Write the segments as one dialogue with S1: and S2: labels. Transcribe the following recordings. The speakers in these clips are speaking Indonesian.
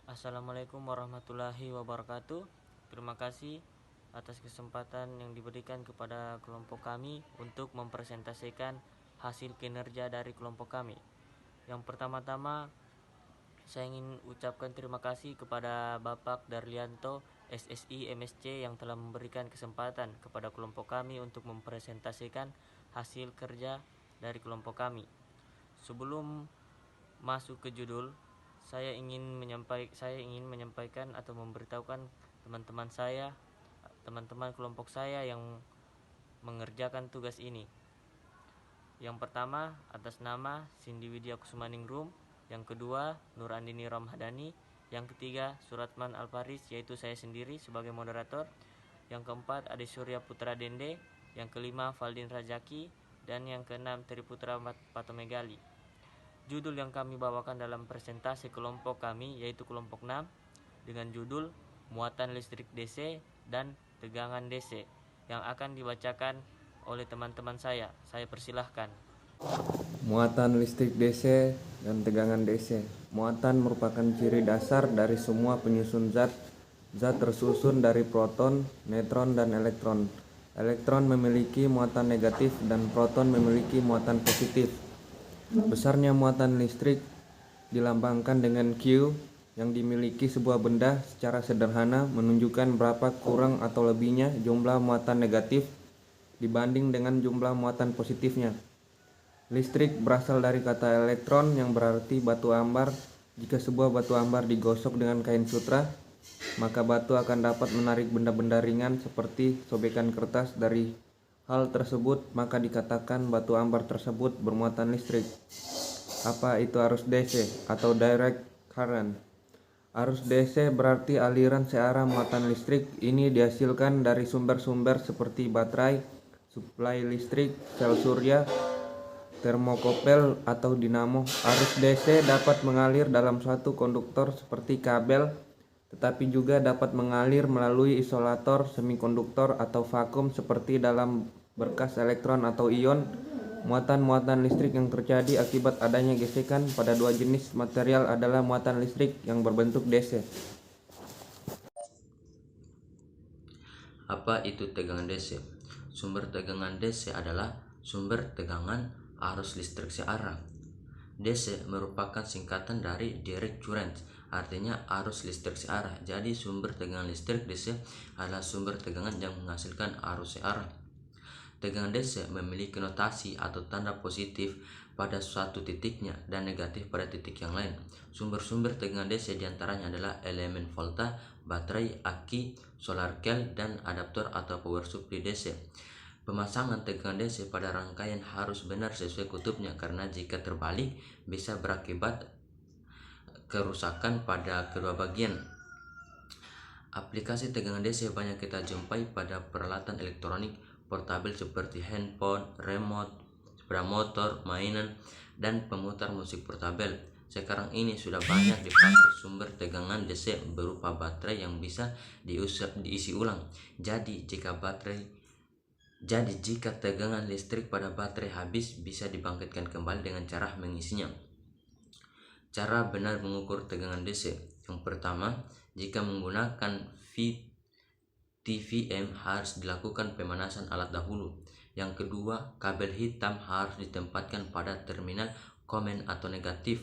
S1: Assalamualaikum warahmatullahi wabarakatuh. Terima kasih atas kesempatan yang diberikan kepada kelompok kami untuk mempresentasikan hasil kinerja dari kelompok kami. Yang pertama-tama, saya ingin ucapkan terima kasih kepada Bapak Darlianto SSI MSC yang telah memberikan kesempatan kepada kelompok kami untuk mempresentasikan hasil kerja dari kelompok kami. Sebelum masuk ke judul, saya ingin menyampaikan atau memberitahukan teman-teman kelompok saya yang mengerjakan tugas ini. Yang pertama, atas nama Cindy Widya Kusumaningrum. Yang kedua, Nur Andini Ramhadani. Yang ketiga, Suratman Alfaris, yaitu saya sendiri sebagai moderator. Yang keempat, Ade Surya Putra Dende. Yang kelima, Valdin Rajaki. Dan yang keenam, Triputra Patomegali. Judul yang kami bawakan dalam presentasi kelompok kami yaitu kelompok 6 dengan judul Muatan Listrik DC dan Tegangan DC yang akan dibacakan oleh teman-teman saya. Saya persilahkan.
S2: Muatan listrik DC dan tegangan DC. Muatan merupakan ciri dasar dari semua penyusun zat. Zat tersusun dari proton, neutron, dan elektron. Elektron memiliki muatan negatif dan proton memiliki muatan positif. Besarnya muatan listrik dilambangkan dengan Q yang dimiliki sebuah benda secara sederhana menunjukkan berapa kurang atau lebihnya jumlah muatan negatif dibanding dengan jumlah muatan positifnya. Listrik berasal dari kata elektron yang berarti batu ambar. Jika sebuah batu ambar digosok dengan kain sutra, maka batu akan dapat menarik benda-benda ringan seperti sobekan kertas. Dari hal tersebut, maka dikatakan batu ambar tersebut bermuatan listrik. Apa itu arus DC atau direct current? Arus DC berarti aliran searah muatan listrik. Ini dihasilkan dari sumber-sumber seperti baterai, suplai listrik, sel surya, termokopel atau dinamo. Arus DC dapat mengalir dalam suatu konduktor seperti kabel, tetapi juga dapat mengalir melalui isolator, semikonduktor, atau vakum seperti dalam berkas elektron atau ion. Muatan-muatan listrik yang terjadi akibat adanya gesekan pada dua jenis material adalah muatan listrik yang berbentuk DC.
S3: Apa itu tegangan DC? Sumber tegangan DC adalah sumber tegangan arus listrik searah. DC merupakan singkatan dari direct current, artinya arus listrik searah. Jadi sumber tegangan listrik DC adalah sumber tegangan yang menghasilkan arus searah. Tegangan DC memiliki notasi atau tanda positif pada suatu titiknya dan negatif pada titik yang lain. Sumber-sumber tegangan DC diantaranya adalah elemen volta, baterai, aki, solar cell, dan adaptor atau power supply DC. Pemasangan tegangan DC pada rangkaian harus benar sesuai kutubnya, karena jika terbalik bisa berakibat kerusakan pada kedua bagian. Aplikasi tegangan DC banyak kita jumpai pada peralatan elektronik portabel seperti handphone, remote, sepeda motor, mainan, dan pemutar musik portabel. Sekarang ini sudah banyak dipakai sumber tegangan DC berupa baterai yang bisa diisi ulang. Jadi jika tegangan listrik pada baterai habis, bisa dibangkitkan kembali dengan cara mengisinya. Cara benar mengukur tegangan DC. Yang pertama, jika menggunakan TVM harus dilakukan pemanasan alat dahulu. Yang kedua, kabel hitam harus ditempatkan pada terminal komen atau negatif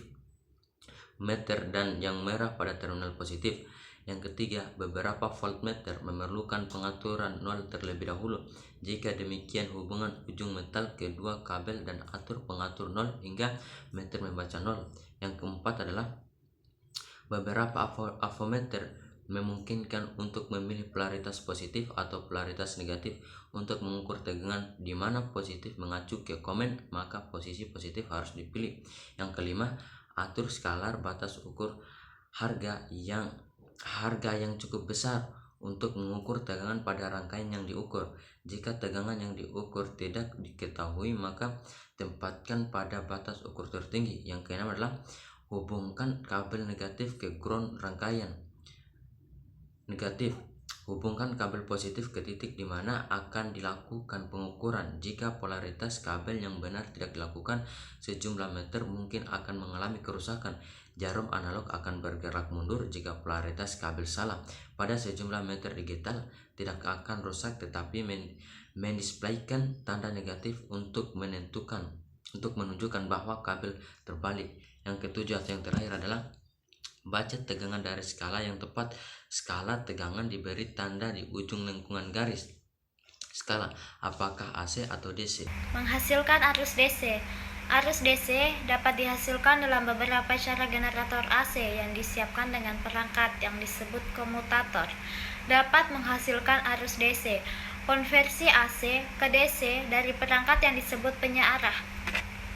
S3: meter dan yang merah pada terminal positif. Yang ketiga, beberapa voltmeter memerlukan pengaturan nol terlebih dahulu. Jika demikian, hubungan ujung metal kedua kabel dan atur pengatur nol hingga meter membaca nol. Yang keempat adalah beberapa avometer memungkinkan untuk memilih polaritas positif atau polaritas negatif untuk mengukur tegangan, di mana positif mengacu ke komen, maka posisi positif harus dipilih. Yang kelima, atur skalar batas ukur harga yang cukup besar untuk mengukur tegangan pada rangkaian yang diukur. Jika tegangan yang diukur tidak diketahui, maka tempatkan pada batas ukur tertinggi. Yang keenam adalah hubungkan kabel negatif ke ground rangkaian negatif. Hubungkan kabel positif ke titik di mana akan dilakukan pengukuran. Jika polaritas kabel yang benar tidak dilakukan, sejumlah meter mungkin akan mengalami kerusakan. Jarum analog akan bergerak mundur jika polaritas kabel salah. Pada sejumlah meter digital tidak akan rusak tetapi mendisplaykan tanda negatif untuk menunjukkan bahwa kabel terbalik. Yang ketujuh atau yang terakhir adalah baca tegangan dari skala yang tepat. Skala tegangan diberi tanda di ujung lengkungan garis skala, apakah AC atau DC.
S4: Menghasilkan arus DC. Arus DC dapat dihasilkan dalam beberapa cara generator AC yang disiapkan dengan perangkat yang disebut komutator. Dapat menghasilkan arus DC. Konversi AC ke DC dari perangkat yang disebut penyearah.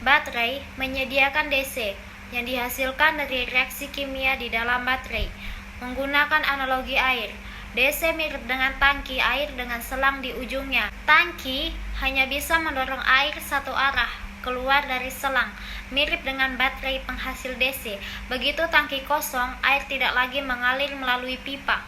S4: Baterai menyediakan DC yang dihasilkan dari reaksi kimia di dalam baterai menggunakan analogi air. DC mirip dengan tangki air dengan selang di ujungnya. Tangki hanya bisa mendorong air satu arah keluar dari selang, mirip dengan baterai penghasil DC. Begitu tangki kosong, air tidak lagi mengalir melalui pipa.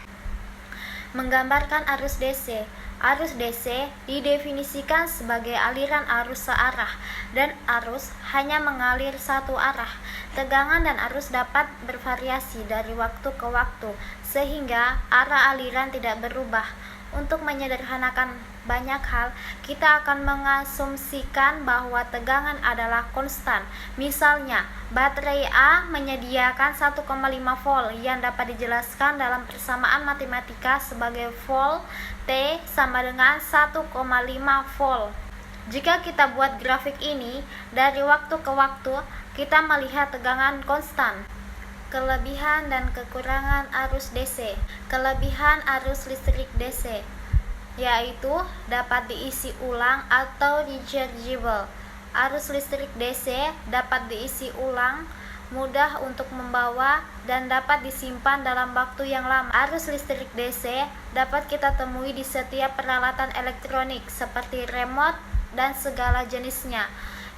S4: Menggambarkan arus DC. Arus DC didefinisikan sebagai aliran arus searah dan arus hanya mengalir satu arah. Tegangan dan arus dapat bervariasi dari waktu ke waktu sehingga arah aliran tidak berubah. Untuk menyederhanakan banyak hal, kita akan mengasumsikan bahwa tegangan adalah konstan. Misalnya, baterai A menyediakan 1,5 volt yang dapat dijelaskan dalam persamaan matematika sebagai volt T sama dengan 1,5 volt. Jika kita buat grafik ini, dari waktu ke waktu, kita melihat tegangan konstan. Kelebihan dan kekurangan arus DC. Kelebihan arus listrik DC yaitu dapat diisi ulang atau rechargeable. Arus listrik DC dapat diisi ulang, mudah untuk membawa, dan dapat disimpan dalam waktu yang lama. Arus listrik DC dapat kita temui di setiap peralatan elektronik seperti remote dan segala jenisnya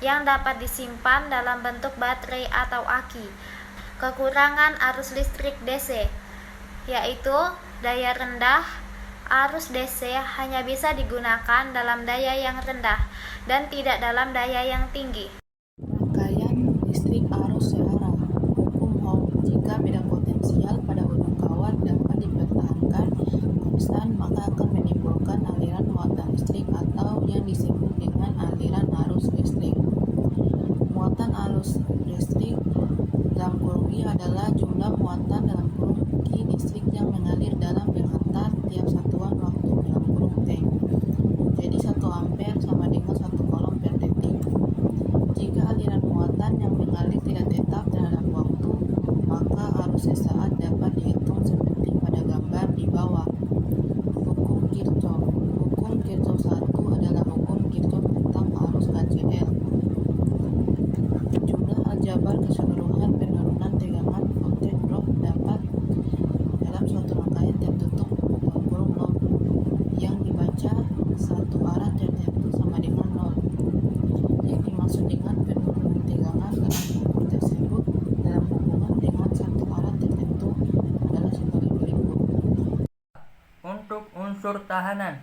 S4: yang dapat disimpan dalam bentuk baterai atau aki. Kekurangan arus listrik DC yaitu daya rendah. Arus DC hanya bisa digunakan dalam daya yang rendah dan tidak dalam daya yang tinggi.
S5: Rangkaian listrik arus searah. Hukum Ohm. Jika beda potensial pada ujung kawat dapat dipertahankan konstan, maka akan menimbulkan aliran muatan listrik atau yang disebut dengan aliran arus listrik. Muatan arus listrik dalam kurung I adalah jumlah muatan dalam kurung Q listrik yang mengalir dalam penghantar tiap satuan waktu dalam kurung T. Jadi 1 ampere sama dengan 1 coulomb per detik. Jika aliran muatan yang mengalir tidak tetap terhadap waktu, maka arus sesaat dapat dihitung seperti pada gambar di bawah. Hukum Kirchhoff. Hukum Kirchhoff 1 adalah hukum Kirchhoff tentang arus HCL. Jumlah aljabar keseluruhan penurunan tegangan voltage drop dapat dalam suatu rangkaian tertutup kurung loop yang dibaca satu arah tertentu sama dengan 0. Yang dimaksud dengan penurunan tegangan dalam ukur tersebut dalam hubungan dengan satu arah tertentu adalah sebagai berikut.
S6: Untuk unsur tahanan,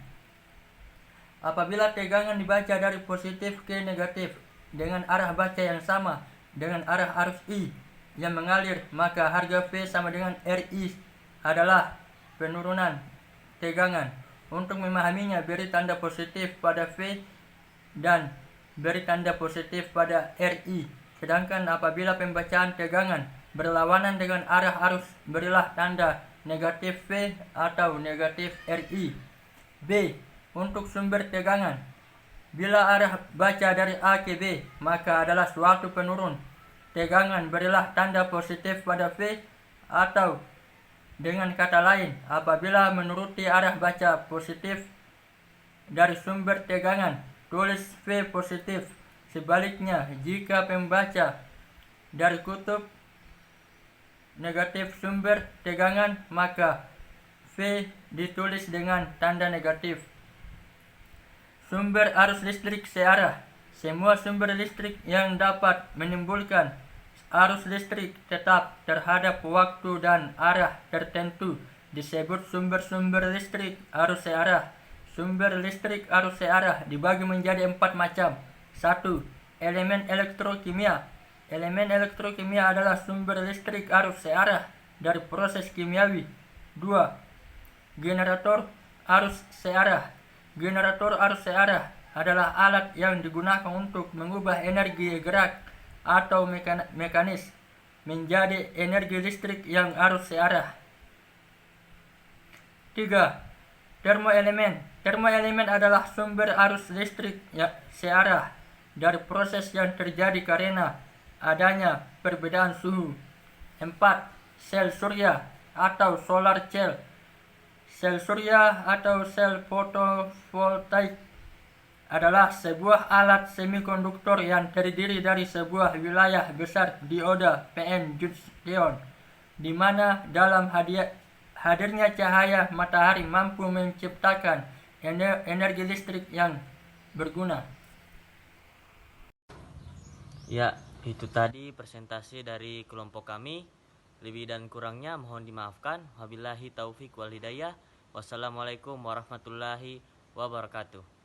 S6: apabila tegangan dibaca dari positif ke negatif dengan arah baca yang sama dengan arah arus I yang mengalir, maka harga V sama dengan RI adalah penurunan tegangan. Untuk memahaminya, beri tanda positif pada V dan beri tanda positif pada RI. Sedangkan apabila pembacaan tegangan berlawanan dengan arah arus, berilah tanda negatif V atau negatif RI. B. Untuk sumber tegangan, bila arah baca dari A ke B, maka adalah suatu penurun tegangan, berilah tanda positif pada V, atau dengan kata lain, apabila menuruti arah baca positif dari sumber tegangan, tulis V positif. Sebaliknya, jika pembaca dari kutub negatif sumber tegangan, maka V ditulis dengan tanda negatif. Sumber arus listrik searah. Semua sumber listrik yang dapat menimbulkan arus listrik tetap terhadap waktu dan arah tertentu disebut sumber-sumber listrik arus searah. Sumber listrik arus searah dibagi menjadi 4 macam. 1. Elemen elektrokimia. Elemen elektrokimia adalah sumber listrik arus searah dari proses kimiawi. 2. Generator arus searah. Generator arus searah adalah alat yang digunakan untuk mengubah energi gerak atau mekanis menjadi energi listrik yang arus searah. 3. Termoelemen. Termoelemen adalah sumber arus listrik searah dari proses yang terjadi karena adanya perbedaan suhu. 4. Sel surya atau solar cell. Sel surya atau sel fotovoltaik adalah sebuah alat semikonduktor yang terdiri dari sebuah wilayah besar dioda PN junction, di mana dalam hadirnya cahaya matahari mampu menciptakan energi listrik yang berguna.
S1: Ya, itu tadi presentasi dari kelompok kami. Lebih dan kurangnya mohon dimaafkan. Wabillahi taufik wal hidayah. Wassalamualaikum warahmatullahi wabarakatuh.